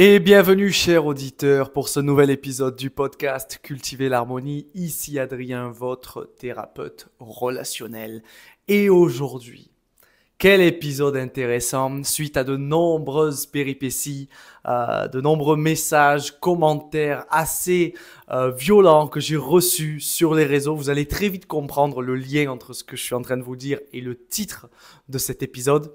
Et bienvenue, chers auditeurs, pour ce nouvel épisode du podcast Cultiver l'harmonie. Ici Adrien, votre thérapeute relationnel. Et aujourd'hui, quel épisode intéressant, suite à de nombreuses péripéties, de nombreux messages, commentaires assez violents que j'ai reçus sur les réseaux. Vous allez très vite comprendre le lien entre ce que je suis en train de vous dire et le titre de cet épisode.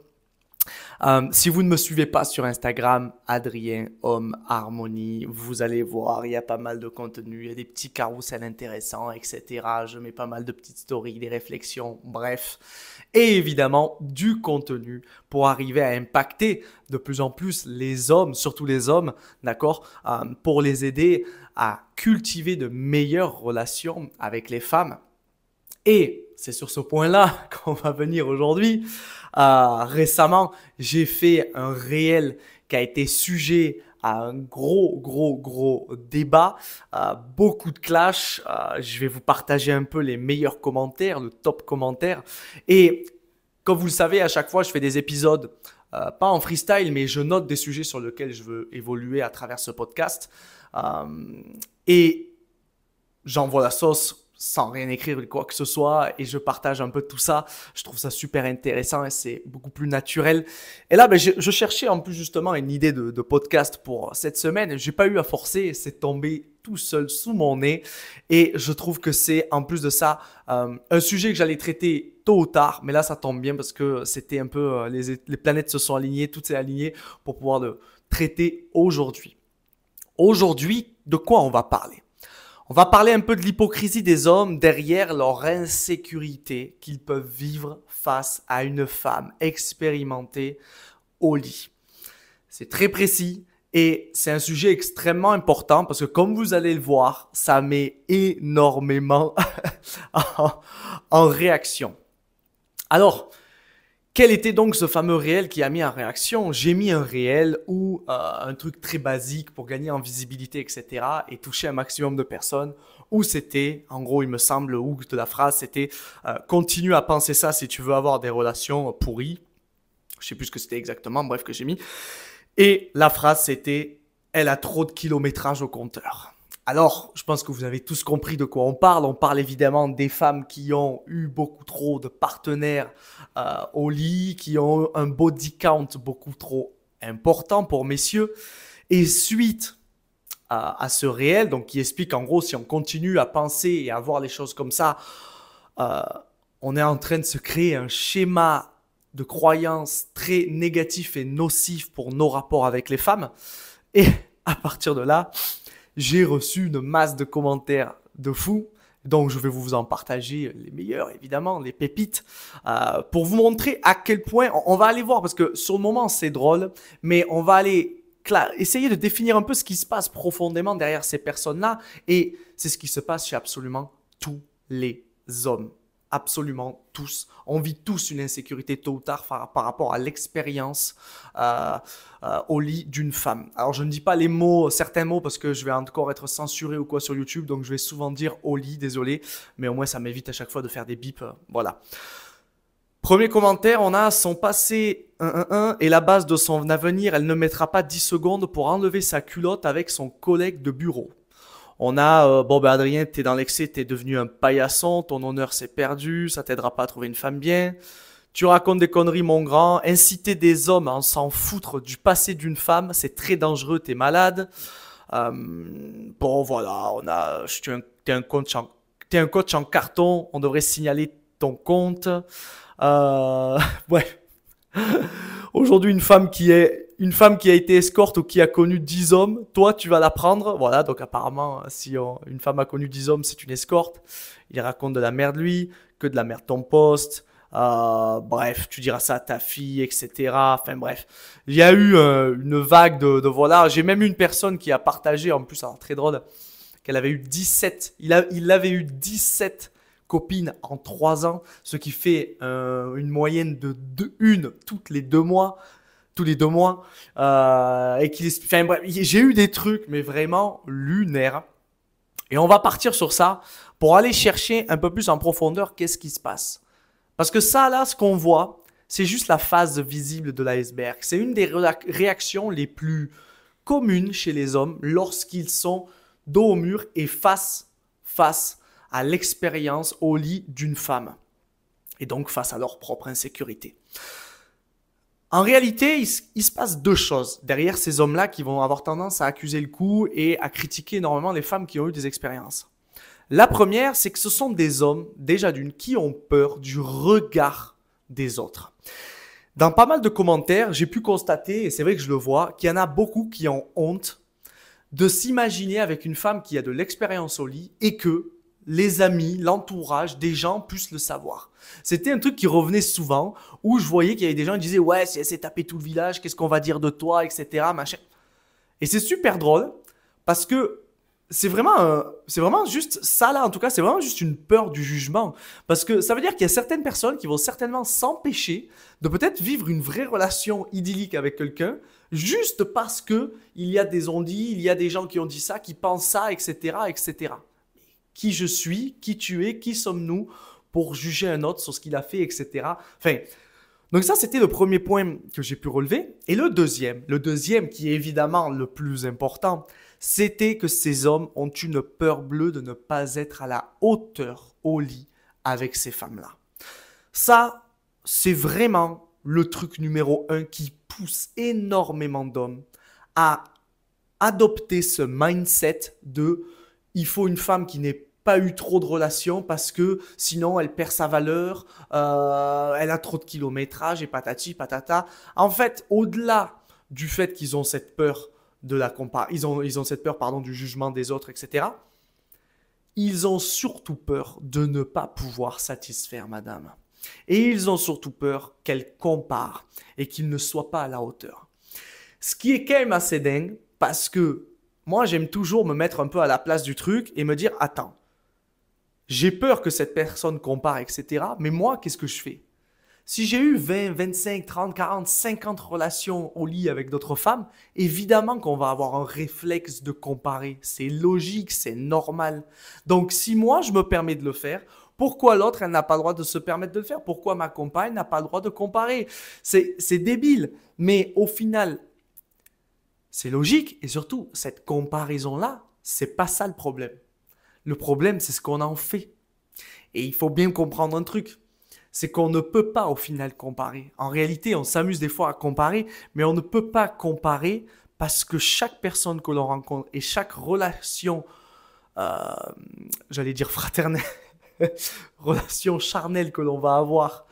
Si vous ne me suivez pas sur Instagram, Adrien Homme Harmonie, vous allez voir, il y a pas mal de contenu, il y a des petits carousels intéressants, etc. Je mets pas mal de petites stories, des réflexions, bref. Et évidemment, du contenu pour arriver à impacter de plus en plus les hommes, surtout les hommes, d'accord, pour les aider à cultiver de meilleures relations avec les femmes. Et c'est sur ce point-là qu'on va venir aujourd'hui. Récemment, j'ai fait un réel qui a été sujet à un gros débat, beaucoup de clash. Je vais vous partager un peu les meilleurs commentaires, le top commentaire. Et comme vous le savez, à chaque fois, je fais des épisodes, pas en freestyle, mais je note des sujets sur lesquels je veux évoluer à travers ce podcast. Et j'envoie la sauce sans rien écrire ou quoi que ce soit et je partage un peu tout ça. Je trouve ça super intéressant et c'est beaucoup plus naturel. Et là, je cherchais en plus justement une idée de podcast pour cette semaine. J'ai pas eu à forcer, c'est tombé tout seul sous mon nez et je trouve que c'est en plus de ça un sujet que j'allais traiter tôt ou tard, mais là ça tombe bien parce que c'était un peu les planètes se sont alignées, tout s'est aligné pour pouvoir le traiter aujourd'hui. Aujourd'hui, de quoi on va parler? On va parler un peu de l'hypocrisie des hommes derrière leur insécurité qu'ils peuvent vivre face à une femme expérimentée au lit. C'est très précis et c'est un sujet extrêmement important parce que comme vous allez le voir, ça met énormément en réaction. Alors, quel était donc ce fameux réel qui a mis en réaction? J'ai mis un réel ou un truc très basique pour gagner en visibilité, etc. et toucher un maximum de personnes. Ou c'était, en gros, il me semble, le hook de la phrase, c'était continue à penser ça si tu veux avoir des relations pourries. Je sais plus ce que c'était exactement, bref, que j'ai mis. Et la phrase, c'était elle a trop de kilométrage au compteur. Alors, je pense que vous avez tous compris de quoi on parle. On parle évidemment des femmes qui ont eu beaucoup trop de partenaires au lit, qui ont un body count beaucoup trop important pour messieurs. Et suite à ce réel, donc qui explique en gros si on continue à penser et à voir les choses comme ça, on est en train de se créer un schéma de croyances très négatif et nocif pour nos rapports avec les femmes. Et à partir de là, j'ai reçu une masse de commentaires de fous, donc je vais vous en partager les meilleurs, évidemment, les pépites, pour vous montrer à quel point, on va aller voir, parce que sur le moment c'est drôle, mais on va aller essayer de définir un peu ce qui se passe profondément derrière ces personnes-là, et c'est ce qui se passe chez absolument tous les hommes. Absolument tous. On vit tous une insécurité tôt ou tard par rapport à l'expérience au lit d'une femme. Alors, je ne dis pas les mots, certains mots, parce que je vais encore être censuré ou quoi sur YouTube, donc je vais souvent dire au lit, désolé, mais au moins ça m'évite à chaque fois de faire des bips. Voilà. Premier commentaire, on a son passé 1 et la base de son avenir, elle ne mettra pas 10 secondes pour enlever sa culotte avec son collègue de bureau. On a, Adrien, t'es dans l'excès, t'es devenu un paillasson, ton honneur s'est perdu, ça t'aidera pas à trouver une femme bien. Tu racontes des conneries, mon grand. Inciter des hommes à s'en foutre du passé d'une femme, c'est très dangereux, t'es malade. Voilà, t'es un coach en carton, on devrait signaler ton compte. Ouais. Aujourd'hui, une femme qui a été escorte ou qui a connu 10 hommes, toi, tu vas la prendre. Voilà, donc apparemment, si une femme a connu 10 hommes, c'est une escorte. Il raconte de la merde, lui, que de la merde ton poste. Bref, tu diras ça à ta fille, etc. Enfin bref, il y a eu une vague de voilà. J'ai même eu une personne qui a partagé, en plus, alors très drôle, qu'elle avait eu 17. Il avait eu 17 copines en 3 ans, ce qui fait une moyenne de une toutes les 2 mois. Tous les 2 mois. Enfin bref, j'ai eu des trucs, mais vraiment lunaires. Et on va partir sur ça pour aller chercher un peu plus en profondeur qu'est-ce qui se passe. Parce que ça, là, ce qu'on voit, c'est juste la face visible de l'iceberg. C'est une des réactions les plus commune chez les hommes lorsqu'ils sont dos au mur et face à l'expérience au lit d'une femme. Et donc face à leur propre insécurité. En réalité, il se passe deux choses derrière ces hommes-là qui vont avoir tendance à accuser le coup et à critiquer énormément les femmes qui ont eu des expériences. La première, c'est que ce sont des hommes, déjà d'une, qui ont peur du regard des autres. Dans pas mal de commentaires, j'ai pu constater, et c'est vrai que je le vois, qu'il y en a beaucoup qui ont honte de s'imaginer avec une femme qui a de l'expérience au lit et que les amis, l'entourage, des gens puissent le savoir. C'était un truc qui revenait souvent, où je voyais qu'il y avait des gens qui disaient « Ouais, si elle s'est tapé tout le village, qu'est-ce qu'on va dire de toi, etc. » machin. Et c'est super drôle, parce que c'est vraiment juste ça là, en tout cas, c'est vraiment juste une peur du jugement. Parce que ça veut dire qu'il y a certaines personnes qui vont certainement s'empêcher de peut-être vivre une vraie relation idyllique avec quelqu'un, juste parce que il y a des on-dit, il y a des gens qui ont dit ça, qui pensent ça, etc., etc. Qui je suis, qui tu es, qui sommes-nous pour juger un autre sur ce qu'il a fait, etc. Enfin, donc ça, c'était le premier point que j'ai pu relever. Et le deuxième qui est évidemment le plus important, c'était que ces hommes ont une peur bleue de ne pas être à la hauteur au lit avec ces femmes-là. Ça, c'est vraiment le truc numéro 1 qui pousse énormément d'hommes à adopter ce mindset de « il faut une femme qui n'ait pas eu trop de relations parce que sinon elle perd sa valeur, elle a trop de kilométrage et patati patata ». En fait, au-delà du fait qu'ils ont cette peur de la ils ont cette peur du jugement des autres, etc. Ils ont surtout peur de ne pas pouvoir satisfaire madame. Et ils ont surtout peur qu'elle compare et qu'il ne soit pas à la hauteur. Ce qui est quand même assez dingue parce que moi, j'aime toujours me mettre un peu à la place du truc et me dire « Attends, j'ai peur que cette personne compare, etc. Mais moi, qu'est-ce que je fais ? Si j'ai eu 20, 25, 30, 40, 50 relations au lit avec d'autres femmes, évidemment qu'on va avoir un réflexe de comparer. C'est logique, c'est normal. Donc, si moi, je me permets de le faire, pourquoi l'autre, elle n'a pas le droit de se permettre de le faire ? Pourquoi ma compagne n'a pas le droit de comparer ? C'est débile. Mais au final, c'est logique. Et surtout, cette comparaison-là, c'est pas ça le problème. Le problème, c'est ce qu'on en fait. Et il faut bien comprendre un truc. C'est qu'on ne peut pas au final comparer. En réalité, on s'amuse des fois à comparer, mais on ne peut pas comparer parce que chaque personne que l'on rencontre et chaque relation, j'allais dire fraternelle, relation charnelle que l'on va avoir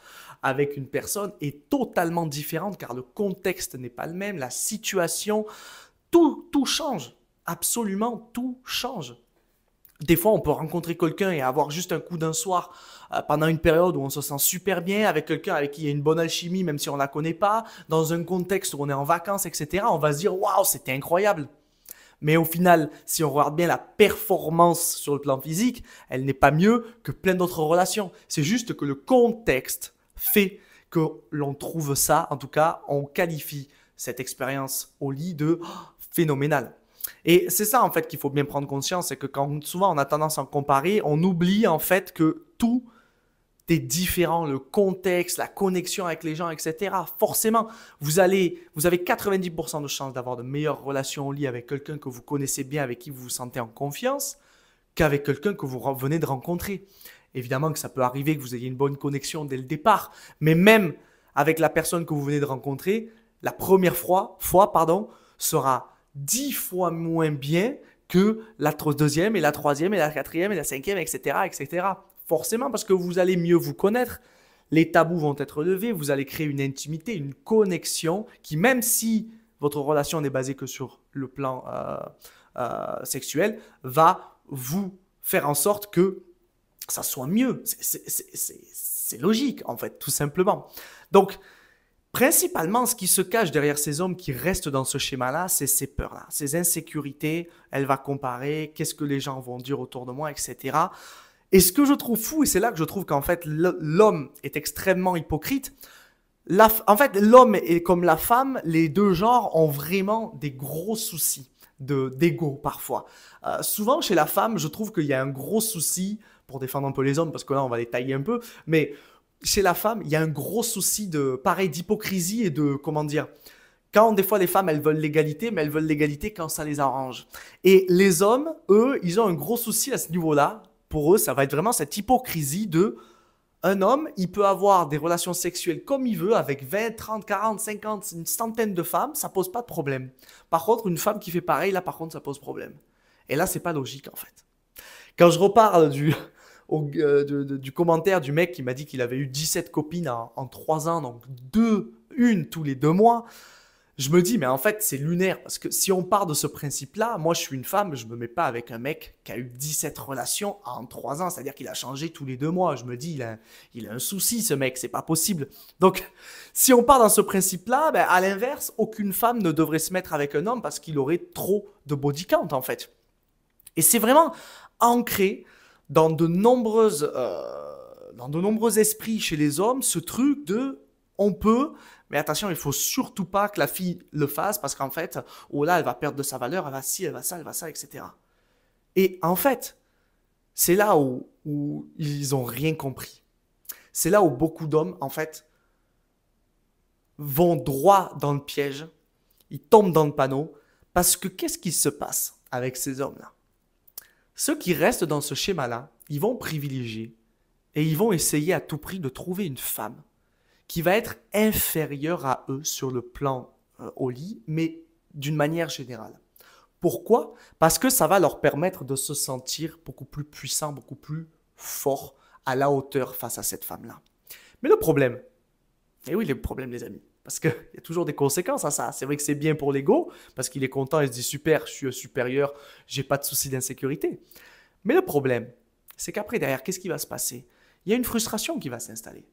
avec une personne est totalement différente car le contexte n'est pas le même, la situation, tout change. Absolument tout change. Des fois, on peut rencontrer quelqu'un et avoir juste un coup d'un soir pendant une période où on se sent super bien avec quelqu'un avec qui il y a une bonne alchimie, même si on ne la connaît pas, dans un contexte où on est en vacances, etc. On va se dire « Waouh, c'était incroyable !» Mais au final, si on regarde bien la performance sur le plan physique, elle n'est pas mieux que plein d'autres relations. C'est juste que le contexte fait que l'on trouve ça, en tout cas, on qualifie cette expérience au lit de phénoménale. Et c'est ça en fait qu'il faut bien prendre conscience, c'est que quand souvent on a tendance à en comparer, on oublie en fait que tout est différent, le contexte, la connexion avec les gens, etc. Forcément, vous avez 90% de chances d'avoir de meilleures relations au lit avec quelqu'un que vous connaissez bien, avec qui vous vous sentez en confiance, qu'avec quelqu'un que vous venez de rencontrer. Évidemment que ça peut arriver que vous ayez une bonne connexion dès le départ, mais même avec la personne que vous venez de rencontrer, la première fois sera 10 fois moins bien que la deuxième et la troisième et la quatrième et la cinquième, etc., etc. Forcément, parce que vous allez mieux vous connaître, les tabous vont être levés, vous allez créer une intimité, une connexion qui, même si votre relation n'est basée que sur le plan sexuel, va vous faire en sorte que ça soit mieux. C'est logique, en fait, tout simplement. Donc, principalement, ce qui se cache derrière ces hommes qui restent dans ce schéma-là, c'est ces peurs-là, ces insécurités. Elle va comparer, qu'est-ce que les gens vont dire autour de moi, etc. Et ce que je trouve fou, et c'est là que je trouve qu'en fait, l'homme est extrêmement hypocrite. En fait, l'homme et comme la femme, les deux genres ont vraiment des gros soucis d'ego parfois. Souvent, chez la femme, je trouve qu'il y a un gros souci, pour défendre un peu les hommes, parce que là, on va les tailler un peu, mais chez la femme, il y a un gros souci d'hypocrisie et de, Quand des fois les femmes, elles veulent l'égalité, mais elles veulent l'égalité quand ça les arrange. Et les hommes, eux, ils ont un gros souci à ce niveau-là. Pour eux, ça va être vraiment cette hypocrisie de un homme, il peut avoir des relations sexuelles comme il veut avec 20, 30, 40, 50, une centaine de femmes, ça pose pas de problème. Par contre, une femme qui fait pareil, là par contre, ça pose problème. Et là, c'est pas logique en fait. Quand je reparle du commentaire du mec qui m'a dit qu'il avait eu 17 copines en 3 ans, donc une tous les 2 mois, je me dis, mais en fait, c'est lunaire. Parce que si on part de ce principe-là, moi, je suis une femme, je me mets pas avec un mec qui a eu 17 relations en 3 ans. C'est-à-dire qu'il a changé tous les 2 mois. Je me dis, il a un souci, ce mec, c'est pas possible. Donc, si on part dans ce principe-là, ben, à l'inverse, aucune femme ne devrait se mettre avec un homme parce qu'il aurait trop de body count, en fait. Et c'est vraiment ancré dans de nombreux esprits chez les hommes, ce truc de on peut, mais attention, il faut surtout pas que la fille le fasse parce qu'en fait, oh là, elle va perdre de sa valeur, elle va ci, elle va ça, etc. Et en fait, c'est là où ils ont rien compris. C'est là où beaucoup d'hommes, en fait, vont droit dans le piège, ils tombent dans le panneau, parce que qu'est-ce qui se passe avec ces hommes-là? Ceux qui restent dans ce schéma-là, ils vont privilégier et ils vont essayer à tout prix de trouver une femme qui va être inférieure à eux sur le plan au lit, mais d'une manière générale. Pourquoi? Parce que ça va leur permettre de se sentir beaucoup plus puissants, beaucoup plus forts, à la hauteur face à cette femme-là. Mais le problème, et oui, le problème les amis, parce qu'il y a toujours des conséquences à ça. C'est vrai que c'est bien pour l'ego, parce qu'il est content, il se dit super, je suis supérieur, j'ai pas de souci d'insécurité. Mais le problème, c'est qu'après, derrière, qu'est-ce qui va se passer? Il y a une frustration qui va s'installer.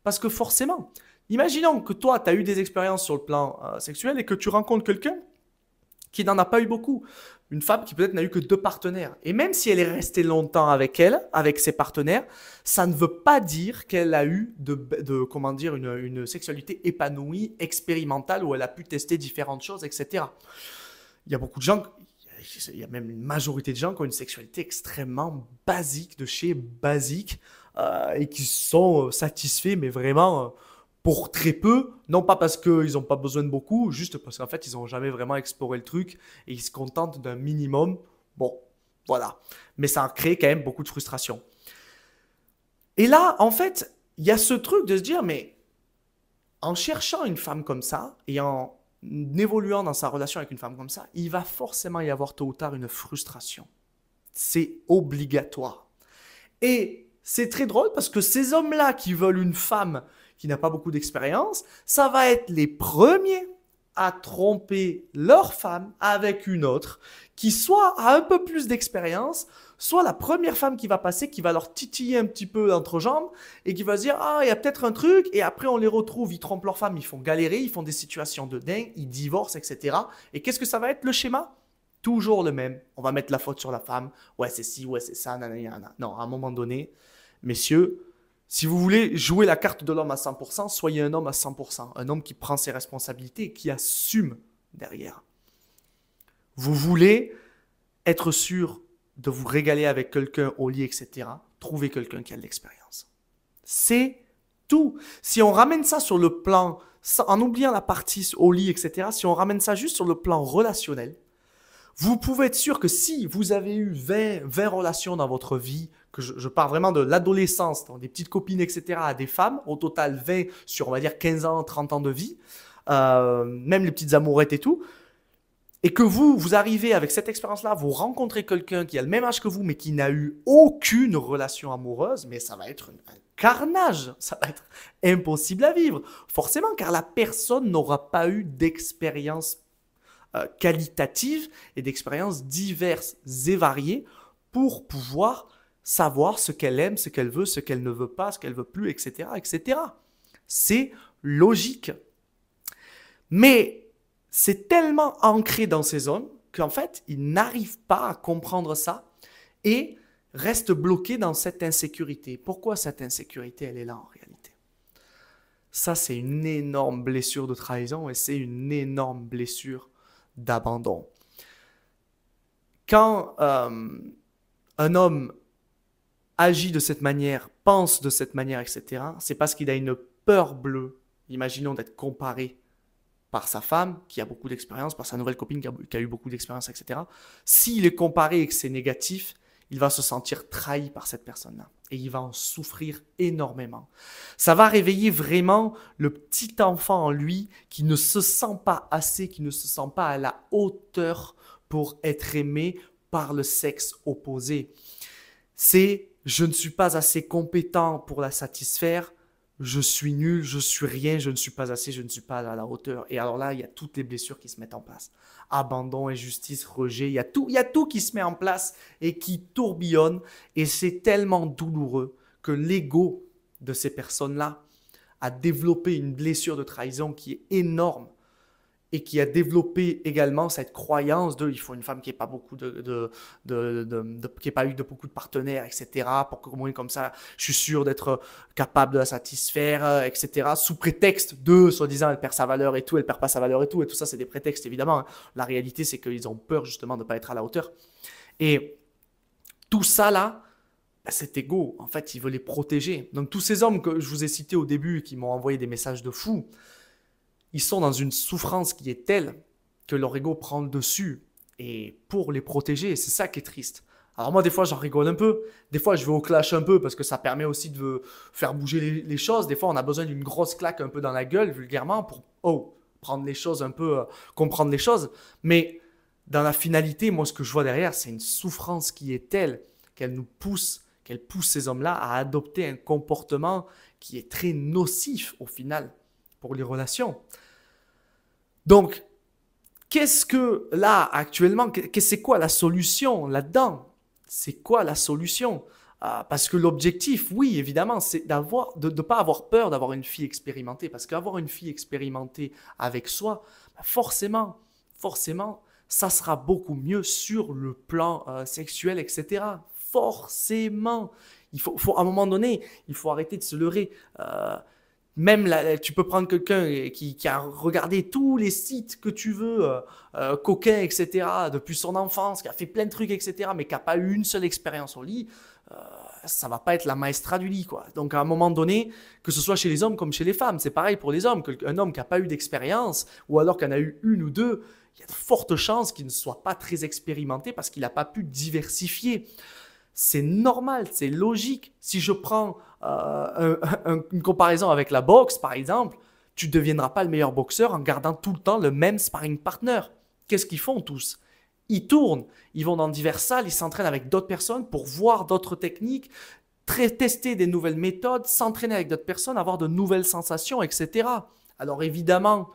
Parce que forcément, imaginons que toi, tu as eu des expériences sur le plan sexuel et que tu rencontres quelqu'un qui n'en a pas eu beaucoup. Une femme qui peut-être n'a eu que 2 partenaires. Et même si elle est restée longtemps avec ses partenaires, ça ne veut pas dire qu'elle a eu une sexualité épanouie, expérimentale, où elle a pu tester différentes choses, etc. Il y a beaucoup de gens, il y a même une majorité de gens qui ont une sexualité extrêmement basique, de chez basique, et qui sont satisfaits, mais vraiment pour très peu, non pas parce qu'ils n'ont pas besoin de beaucoup, juste parce qu'en fait, ils n'ont jamais vraiment exploré le truc et ils se contentent d'un minimum. Bon, voilà. Mais ça a créé quand même beaucoup de frustration. Et là, en fait, il y a ce truc de se dire, mais en cherchant une femme comme ça et en évoluant dans sa relation avec une femme comme ça, il va forcément y avoir tôt ou tard une frustration. C'est obligatoire. Et c'est très drôle parce que ces hommes-là qui veulent une femme qui n'a pas beaucoup d'expérience, ça va être les premiers à tromper leur femme avec une autre qui soit a un peu plus d'expérience, soit la première femme qui va passer, qui va leur titiller un petit peu l'entrejambe et qui va se dire « Ah, il y a peut-être un truc » et après on les retrouve, ils trompent leur femme, ils font galérer, ils font des situations de dingue, ils divorcent, etc. Et qu'est-ce que ça va être le schéma? Toujours le même. On va mettre la faute sur la femme. Ouais, c'est ci, ouais, c'est ça, nanana. Non, à un moment donné, messieurs, si vous voulez jouer la carte de l'homme à 100%, soyez un homme à 100%. Un homme qui prend ses responsabilités et qui assume derrière. Vous voulez être sûr de vous régaler avec quelqu'un au lit, etc. Trouvez quelqu'un qui a de l'expérience. C'est tout. Si on ramène ça sur le plan, en oubliant la partie au lit, etc., si on ramène ça juste sur le plan relationnel, vous pouvez être sûr que si vous avez eu 20 relations dans votre vie, que je parle vraiment de l'adolescence, des petites copines, etc., à des femmes, au total 20 sur, on va dire, 15 ans, 30 ans de vie, même les petites amourettes et tout, et que vous arrivez avec cette expérience-là, vous rencontrez quelqu'un qui a le même âge que vous, mais qui n'a eu aucune relation amoureuse, mais ça va être un carnage, ça va être impossible à vivre. Forcément, car la personne n'aura pas eu d'expérience qualitative et d'expériences diverses et variées pour pouvoir savoir ce qu'elle aime, ce qu'elle veut, ce qu'elle ne veut pas, ce qu'elle veut plus, etc., etc. C'est logique. Mais c'est tellement ancré dans ces hommes qu'en fait, ils n'arrivent pas à comprendre ça et restent bloqués dans cette insécurité. Pourquoi cette insécurité, elle est là en réalité? Ça, c'est une énorme blessure de trahison et c'est une énorme blessure d'abandon. Quand un homme agit de cette manière, pense de cette manière, etc., c'est parce qu'il a une peur bleue, imaginons d'être comparé par sa femme qui a beaucoup d'expérience, par sa nouvelle copine qui a eu beaucoup d'expérience, etc. S'il est comparé et que c'est négatif, il va se sentir trahi par cette personne-là et il va en souffrir énormément. Ça va réveiller vraiment le petit enfant en lui qui ne se sent pas assez, qui ne se sent pas à la hauteur pour être aimé par le sexe opposé. C'est « je ne suis pas assez compétent pour la satisfaire », je suis nul, je suis rien, je ne suis pas assez, je ne suis pas à la hauteur. Et alors là, il y a toutes les blessures qui se mettent en place. Abandon, injustice, rejet, il y a tout qui se met en place et qui tourbillonne. Et c'est tellement douloureux que l'ego de ces personnes-là a développé une blessure de trahison qui est énorme et qui a développé également cette croyance de il faut une femme qui n'ait pas beaucoup qui ait pas eu de beaucoup de partenaires, etc. pour qu'au moins comme ça, je suis sûr d'être capable de la satisfaire, etc. Sous prétexte de, soi-disant, elle perd sa valeur et tout, elle perd pas sa valeur et tout ça, c'est des prétextes évidemment. La réalité, c'est qu'ils ont peur justement de ne pas être à la hauteur. Et tout ça là, cet ego, en fait, il veut les protéger. Donc tous ces hommes que je vous ai cités au début qui m'ont envoyé des messages de fou, ils sont dans une souffrance qui est telle que leur ego prend le dessus. Et pour les protéger, c'est ça qui est triste. Alors moi, des fois, j'en rigole un peu. Des fois, je vais au clash un peu parce que ça permet aussi de faire bouger les choses. Des fois, on a besoin d'une grosse claque un peu dans la gueule, vulgairement, pour prendre les choses un peu, comprendre les choses. Mais dans la finalité, moi, ce que je vois derrière, c'est une souffrance qui est telle qu'elle pousse ces hommes-là à adopter un comportement qui est très nocif au final pour les relations. Donc, qu'est-ce que là, actuellement, c'est quoi la solution là-dedans? C'est quoi la solution? Parce que l'objectif, oui, évidemment, c'est de ne pas avoir peur d'avoir une fille expérimentée. Parce qu'avoir une fille expérimentée avec soi, forcément, ça sera beaucoup mieux sur le plan sexuel, etc. Forcément. À un moment donné, il faut arrêter de se leurrer. Même là, tu peux prendre quelqu'un qui a regardé tous les sites que tu veux, coquins, etc., depuis son enfance, qui a fait plein de trucs, etc., mais qui n'a pas eu une seule expérience au lit, ça va pas être la maestra du lit, quoi. Donc, à un moment donné, que ce soit chez les hommes comme chez les femmes, c'est pareil pour les hommes. Un homme qui n'a pas eu d'expérience, ou alors qu'il en a eu une ou deux, il y a de fortes chances qu'il ne soit pas très expérimenté parce qu'il n'a pas pu diversifier. C'est normal, c'est logique. Si je prends une comparaison avec la boxe, par exemple, tu ne deviendras pas le meilleur boxeur en gardant tout le temps le même sparring partner. Qu'est-ce qu'ils font tous? Ils tournent, ils vont dans diverses salles, ils s'entraînent avec d'autres personnes pour voir d'autres techniques, tester des nouvelles méthodes, s'entraîner avec d'autres personnes, avoir de nouvelles sensations, etc. Alors évidemment,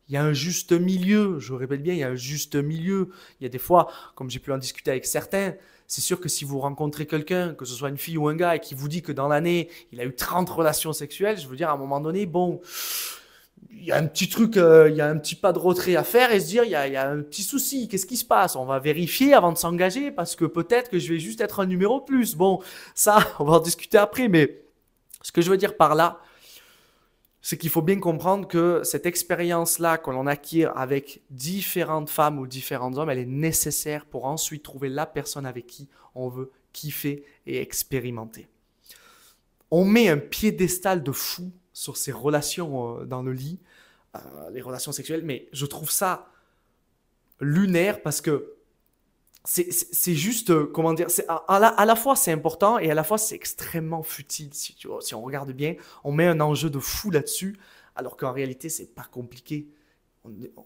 il y a un juste milieu, je répète bien, il y a un juste milieu. Il y a des fois, comme j'ai pu en discuter avec certains, c'est sûr que si vous rencontrez quelqu'un, que ce soit une fille ou un gars, et qui vous dit que dans l'année, il a eu 30 relations sexuelles, je veux dire, à un moment donné, bon, il y a un petit truc, il y a un petit pas de retrait à faire et se dire, il y a un petit souci, qu'est-ce qui se passe? On va vérifier avant de s'engager parce que peut-être que je vais juste être un numéro de plus. Bon, ça, on va en discuter après, mais ce que je veux dire par là, c'est qu'il faut bien comprendre que cette expérience-là que l'on acquiert avec différentes femmes ou différents hommes, elle est nécessaire pour ensuite trouver la personne avec qui on veut kiffer et expérimenter. On met un piédestal de fou sur ces relations dans le lit, les relations sexuelles, mais je trouve ça lunaire parce que c'est juste, comment dire, à la fois c'est important et à la fois c'est extrêmement futile. Si on regarde bien, on met un enjeu de fou là-dessus, alors qu'en réalité, c'est pas compliqué.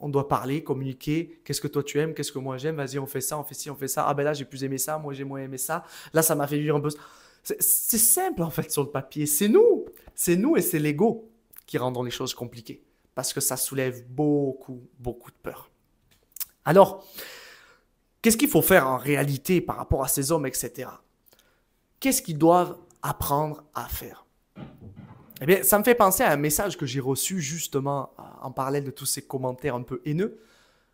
On doit parler, communiquer. Qu'est-ce que toi tu aimes? Qu'est-ce que moi j'aime? Vas-y, on fait ça, on fait ci, on fait ça. Ah ben là, j'ai plus aimé ça, moi j'ai moins aimé ça. Là, ça m'a fait vivre un peu. C'est simple en fait sur le papier. C'est nous et c'est l'ego qui rendons les choses compliquées parce que ça soulève beaucoup de peur. Alors, qu'est-ce qu'il faut faire en réalité par rapport à ces hommes, etc. Qu'est-ce qu'ils doivent apprendre à faire? Eh bien, ça me fait penser à un message que j'ai reçu justement en parallèle de tous ces commentaires un peu haineux.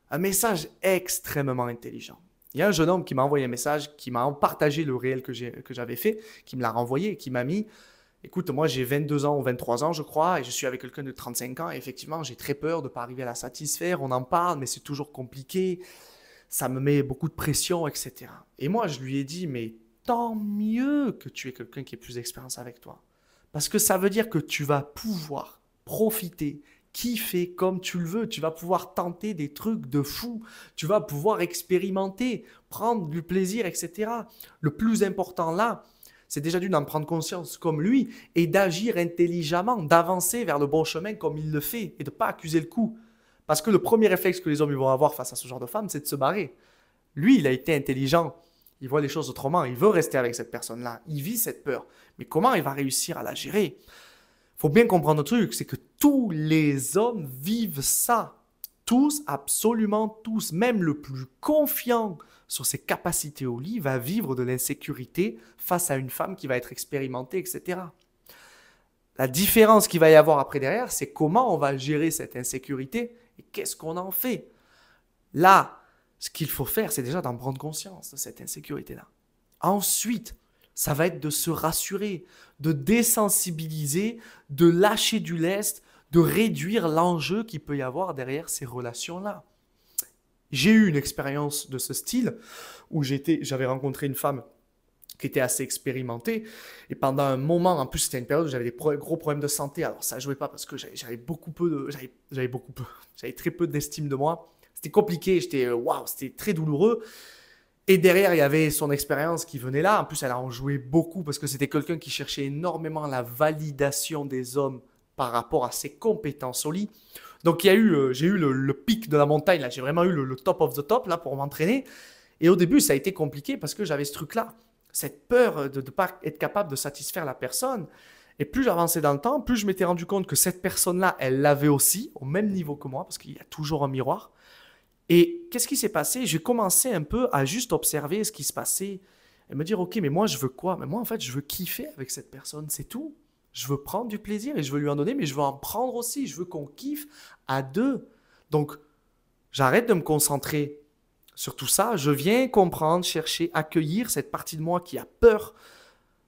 Un message extrêmement intelligent. Il y a un jeune homme qui m'a envoyé un message, qui m'a partagé le réel que j'avais fait, qui me l'a renvoyé et qui m'a mis « Écoute, moi j'ai 22 ans ou 23 ans je crois et je suis avec quelqu'un de 35 ans et effectivement j'ai très peur de ne pas arriver à la satisfaire, on en parle mais c'est toujours compliqué. » Ça me met beaucoup de pression, etc. Et moi, je lui ai dit, mais tant mieux que tu aies quelqu'un qui ait plus d'expérience avec toi. Parce que ça veut dire que tu vas pouvoir profiter, kiffer comme tu le veux. Tu vas pouvoir tenter des trucs de fou. Tu vas pouvoir expérimenter, prendre du plaisir, etc. Le plus important là, c'est déjà d'en prendre conscience comme lui et d'agir intelligemment, d'avancer vers le bon chemin comme il le fait et de ne pas accuser le coup. Parce que le premier réflexe que les hommes vont avoir face à ce genre de femme, c'est de se barrer. Lui, il a été intelligent. Il voit les choses autrement. Il veut rester avec cette personne-là. Il vit cette peur. Mais comment il va réussir à la gérer? Il faut bien comprendre un truc, c'est que tous les hommes vivent ça. Tous, absolument tous. Même le plus confiant sur ses capacités au lit va vivre de l'insécurité face à une femme qui va être expérimentée, etc. La différence qu'il va y avoir après derrière, c'est comment on va gérer cette insécurité et qu'est-ce qu'on en fait. Là, ce qu'il faut faire, c'est déjà d'en prendre conscience de cette insécurité-là. Ensuite, ça va être de se rassurer, de désensibiliser, de lâcher du lest, de réduire l'enjeu qu'il peut y avoir derrière ces relations-là. J'ai eu une expérience de ce style où j'avais rencontré une femme qui était assez expérimentée et pendant un moment, en plus c'était une période où j'avais des gros problèmes de santé, alors ça ne jouait pas parce que j'avais très peu d'estime de moi. C'était compliqué, c'était très douloureux. Et derrière, il y avait son expérience qui venait là. En plus, elle en jouait beaucoup parce que c'était quelqu'un qui cherchait énormément la validation des hommes par rapport à ses compétences au lit. Donc, j'ai eu le pic de la montagne. Là. J'ai vraiment eu le top of the top là, pour m'entraîner. Et au début, ça a été compliqué parce que j'avais ce truc-là. Cette peur de ne pas être capable de satisfaire la personne. Et plus j'avançais dans le temps, plus je m'étais rendu compte que cette personne-là, elle l'avait aussi, au même niveau que moi, parce qu'il y a toujours un miroir. Et qu'est-ce qui s'est passé? J'ai commencé un peu à juste observer ce qui se passait et me dire, ok, mais moi, je veux quoi? Mais moi, en fait, je veux kiffer avec cette personne, c'est tout. Je veux prendre du plaisir et je veux lui en donner, mais je veux en prendre aussi. Je veux qu'on kiffe à deux. Donc, j'arrête de me concentrer sur tout ça. Je viens comprendre, chercher, accueillir cette partie de moi qui a peur,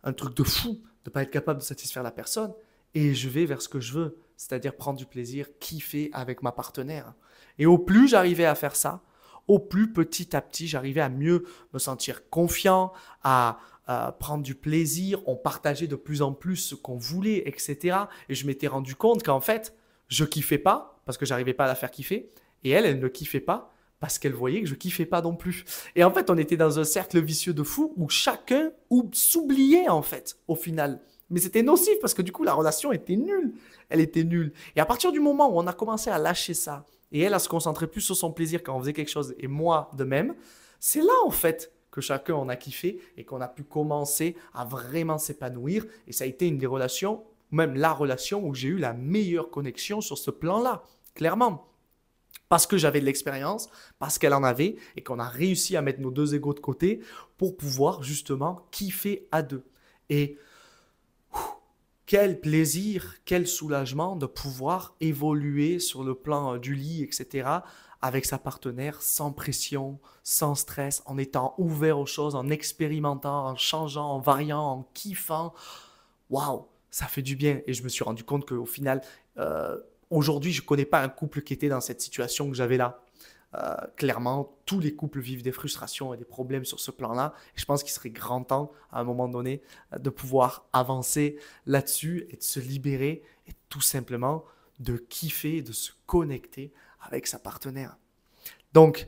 un truc de fou, de ne pas être capable de satisfaire la personne. Et je vais vers ce que je veux, c'est-à-dire prendre du plaisir, kiffer avec ma partenaire. Et au plus j'arrivais à faire ça, au plus petit à petit, j'arrivais à mieux me sentir confiant, à prendre du plaisir. On partageait de plus en plus ce qu'on voulait, etc. Et je m'étais rendu compte qu'en fait, je kiffais pas parce que j'arrivais pas à la faire kiffer. Et elle ne kiffait pas parce qu'elle voyait que je kiffais pas non plus. Et en fait, on était dans un cercle vicieux de fou où chacun s'oubliait en fait, au final. Mais c'était nocif parce que du coup, la relation était nulle. Elle était nulle. Et à partir du moment où on a commencé à lâcher ça, et elle à se concentrer plus sur son plaisir quand on faisait quelque chose, et moi de même, c'est là en fait que chacun en a kiffé et qu'on a pu commencer à vraiment s'épanouir. Et ça a été une des relations, même la relation où j'ai eu la meilleure connexion sur ce plan-là, clairement. Parce que j'avais de l'expérience, parce qu'elle en avait, et qu'on a réussi à mettre nos deux égos de côté pour pouvoir justement kiffer à deux. Et quel plaisir, quel soulagement de pouvoir évoluer sur le plan du lit, etc., avec sa partenaire sans pression, sans stress, en étant ouvert aux choses, en expérimentant, en changeant, en variant, en kiffant. Waouh, ça fait du bien. Et je me suis rendu compte qu'au final, aujourd'hui, je ne connais pas un couple qui était dans cette situation que j'avais là. Clairement, tous les couples vivent des frustrations et des problèmes sur ce plan-là. Et je pense qu'il serait grand temps, à un moment donné, de pouvoir avancer là-dessus et de se libérer et tout simplement de kiffer, de se connecter avec sa partenaire. Donc,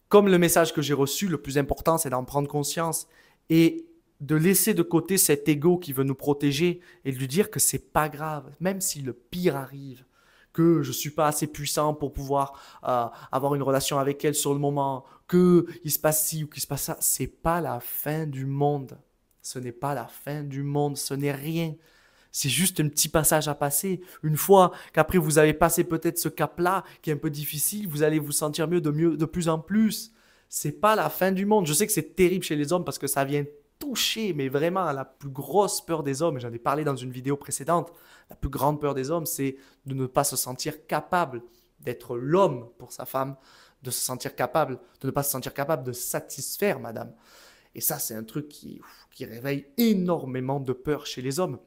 comme le message que j'ai reçu, le plus important, c'est d'en prendre conscience et de laisser de côté cet ego qui veut nous protéger et de lui dire que c'est pas grave, même si le pire arrive, que je ne suis pas assez puissant pour pouvoir avoir une relation avec elle sur le moment, qu'il se passe ci ou qu'il se passe ça. Ce n'est pas la fin du monde. Ce n'est pas la fin du monde. Ce n'est rien. C'est juste un petit passage à passer. Une fois qu'après vous avez passé peut-être ce cap-là qui est un peu difficile, vous allez vous sentir mieux de plus en plus. Ce n'est pas la fin du monde. Je sais que c'est terrible chez les hommes parce que ça vient toucher, mais vraiment à la plus grosse peur des hommes. J'en ai parlé dans une vidéo précédente. La plus grande peur des hommes, c'est de ne pas se sentir capable d'être l'homme pour sa femme, de ne pas se sentir capable de satisfaire madame. Et ça, c'est un truc qui réveille énormément de peur chez les hommes.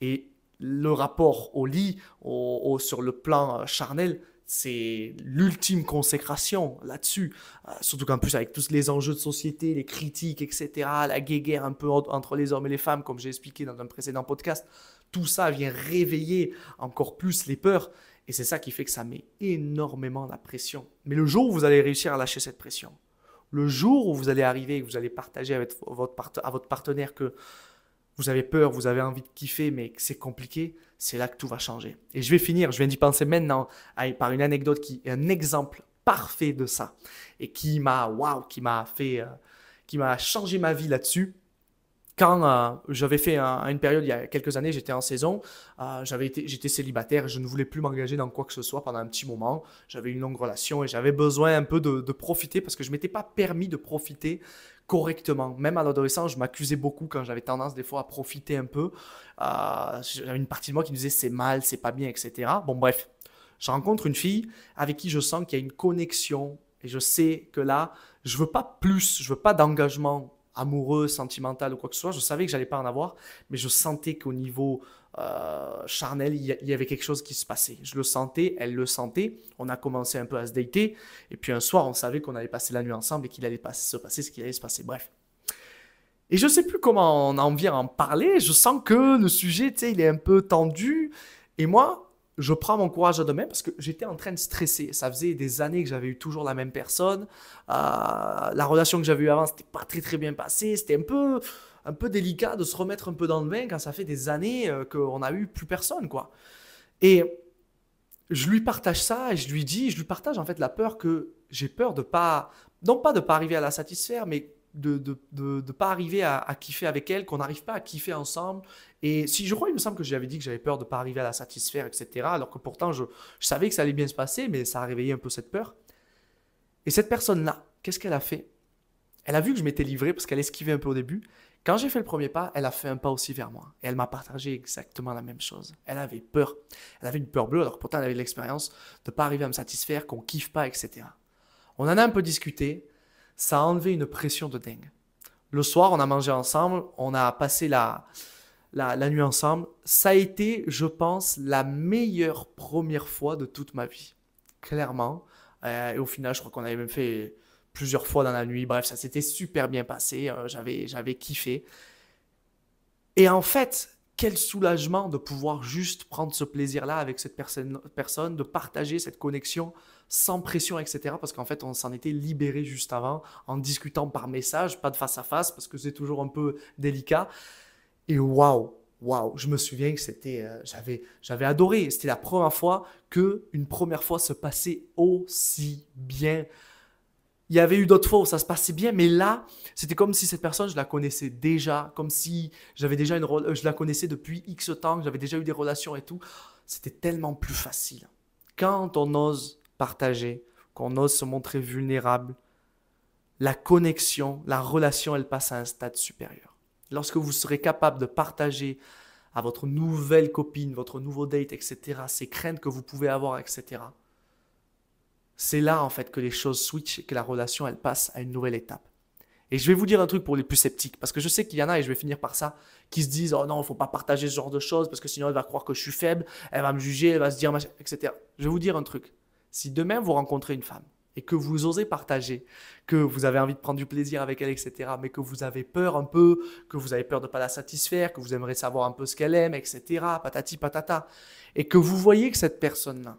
Et le rapport au lit, sur le plan charnel, c'est l'ultime consécration là-dessus. Surtout qu'en plus, avec tous les enjeux de société, les critiques, etc., la guéguerre un peu entre les hommes et les femmes, comme j'ai expliqué dans un précédent podcast, tout ça vient réveiller encore plus les peurs. Et c'est ça qui fait que ça met énormément la pression. Mais le jour où vous allez réussir à lâcher cette pression, le jour où vous allez arriver et que vous allez partager avec à votre partenaire que vous avez peur, vous avez envie de kiffer, mais que c'est compliqué, c'est là que tout va changer. Et je vais finir, je viens d'y penser maintenant par une anecdote qui est un exemple parfait de ça et qui m'a changé ma vie là-dessus. Quand j'avais fait une période il y a quelques années, j'étais en saison, j'étais célibataire, je ne voulais plus m'engager dans quoi que ce soit pendant un petit moment. J'avais une longue relation et j'avais besoin un peu de profiter parce que je ne m'étais pas permis de profiter correctement. Même à l'adolescence, je m'accusais beaucoup quand j'avais tendance des fois à profiter un peu. J'avais une partie de moi qui me disait c'est mal, c'est pas bien, etc. Bon bref, je rencontre une fille avec qui je sens qu'il y a une connexion et je sais que là, je veux pas plus, je veux pas d'engagement amoureux, sentimental ou quoi que ce soit. Je savais que j'allais pas en avoir, mais je sentais qu'au niveau charnel, il y avait quelque chose qui se passait. Je le sentais, elle le sentait. On a commencé un peu à se dater. Et puis un soir, on savait qu'on allait passer la nuit ensemble et qu'il allait se passer ce qu'il allait se passer. Bref. Et je sais plus comment on en vient à en parler. Je sens que le sujet, tu sais, il est un peu tendu. Et moi, je prends mon courage à deux mains parce que j'étais en train de stresser. Ça faisait des années que j'avais eu toujours la même personne. La relation que j'avais eue avant, c'était pas très très bien passé. C'était un peu délicat de se remettre un peu dans le bain quand ça fait des années qu'on n'a eu plus personne, quoi. Et je lui partage ça et je lui partage en fait la peur que j'ai peur de pas, non pas de pas arriver à la satisfaire, mais de pas arriver à kiffer avec elle, qu'on n'arrive pas à kiffer ensemble. Et si je crois, il me semble que j'avais dit que j'avais peur de pas arriver à la satisfaire, etc. Alors que pourtant, je savais que ça allait bien se passer, mais ça a réveillé un peu cette peur. Et cette personne-là, qu'est-ce qu'elle a fait? Elle a vu que je m'étais livré parce qu'elle esquivait un peu au début. Quand j'ai fait le premier pas, elle a fait un pas aussi vers moi. Et elle m'a partagé exactement la même chose. Elle avait peur. Elle avait une peur bleue, alors que pourtant elle avait de l'expérience de ne pas arriver à me satisfaire, qu'on ne kiffe pas, etc. On en a un peu discuté. Ça a enlevé une pression de dingue. Le soir, on a mangé ensemble. On a passé la nuit ensemble. Ça a été, je pense, la meilleure première fois de toute ma vie. Clairement. Et au final, je crois qu'on avait même fait plusieurs fois dans la nuit. Bref, ça s'était super bien passé. J'avais kiffé. Et en fait, quel soulagement de pouvoir juste prendre ce plaisir-là avec cette personne, de partager cette connexion sans pression, etc. Parce qu'en fait, on s'en était libéré juste avant, en discutant par message, pas de face à face, parce que c'est toujours un peu délicat. Et waouh, je me souviens que j'avais adoré. C'était la première fois qu'une première fois se passait aussi bien. Il y avait eu d'autres fois où ça se passait bien, mais là, c'était comme si cette personne, je la connaissais déjà, comme si je la connaissais depuis X temps, que j'avais déjà eu des relations et tout. C'était tellement plus facile. Quand on ose partager, qu'on ose se montrer vulnérable, la connexion, la relation, elle passe à un stade supérieur. Lorsque vous serez capable de partager à votre nouvelle copine, votre nouveau date, etc., ces craintes que vous pouvez avoir, etc., c'est là en fait que les choses switchent et que la relation elle passe à une nouvelle étape. Et je vais vous dire un truc pour les plus sceptiques, parce que je sais qu'il y en a, et je vais finir par ça, qui se disent oh non, il ne faut pas partager ce genre de choses, parce que sinon elle va croire que je suis faible, elle va me juger, elle va se dire, etc. Je vais vous dire un truc. Si demain vous rencontrez une femme et que vous osez partager, que vous avez envie de prendre du plaisir avec elle, etc., mais que vous avez peur un peu, que vous avez peur de ne pas la satisfaire, que vous aimeriez savoir un peu ce qu'elle aime, etc., patati patata, et que vous voyez que cette personne-là,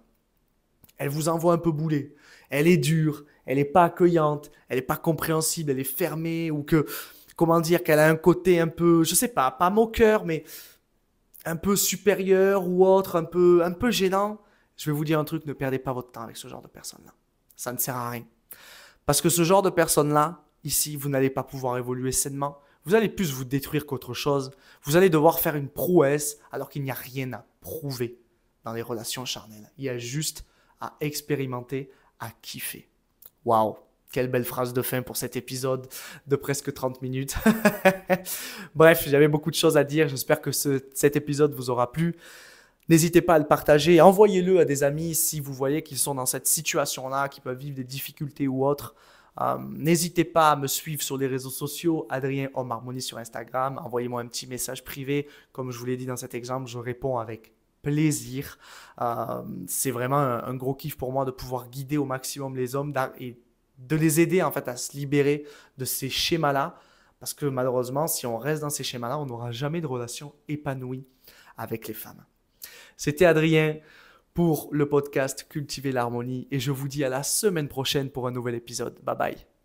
elle vous envoie un peu bouler. Elle est dure, elle n'est pas accueillante, elle n'est pas compréhensible, elle est fermée ou que, comment dire, qu'elle a un côté un peu, je sais pas moqueur, mais un peu supérieur ou autre, un peu gênant. Je vais vous dire un truc, ne perdez pas votre temps avec ce genre de personne-là. Ça ne sert à rien. Parce que ce genre de personne-là, ici, vous n'allez pas pouvoir évoluer sainement. Vous allez plus vous détruire qu'autre chose. Vous allez devoir faire une prouesse alors qu'il n'y a rien à prouver dans les relations charnelles. Il y a juste à expérimenter, à kiffer. Waouh, quelle belle phrase de fin pour cet épisode de presque 30 minutes. Bref, j'avais beaucoup de choses à dire. J'espère que cet épisode vous aura plu. N'hésitez pas à le partager. Envoyez-le à des amis si vous voyez qu'ils sont dans cette situation-là, qui peuvent vivre des difficultés ou autres. N'hésitez pas à me suivre sur les réseaux sociaux, Adrien Homme Harmonie sur Instagram. Envoyez-moi un petit message privé. Comme je vous l'ai dit dans cet exemple, je réponds avec plaisir. C'est vraiment un gros kiff pour moi de pouvoir guider au maximum les hommes et de les aider en fait à se libérer de ces schémas-là. Parce que malheureusement, si on reste dans ces schémas-là, on n'aura jamais de relation épanouie avec les femmes. C'était Adrien pour le podcast Cultiver l'harmonie et je vous dis à la semaine prochaine pour un nouvel épisode. Bye bye.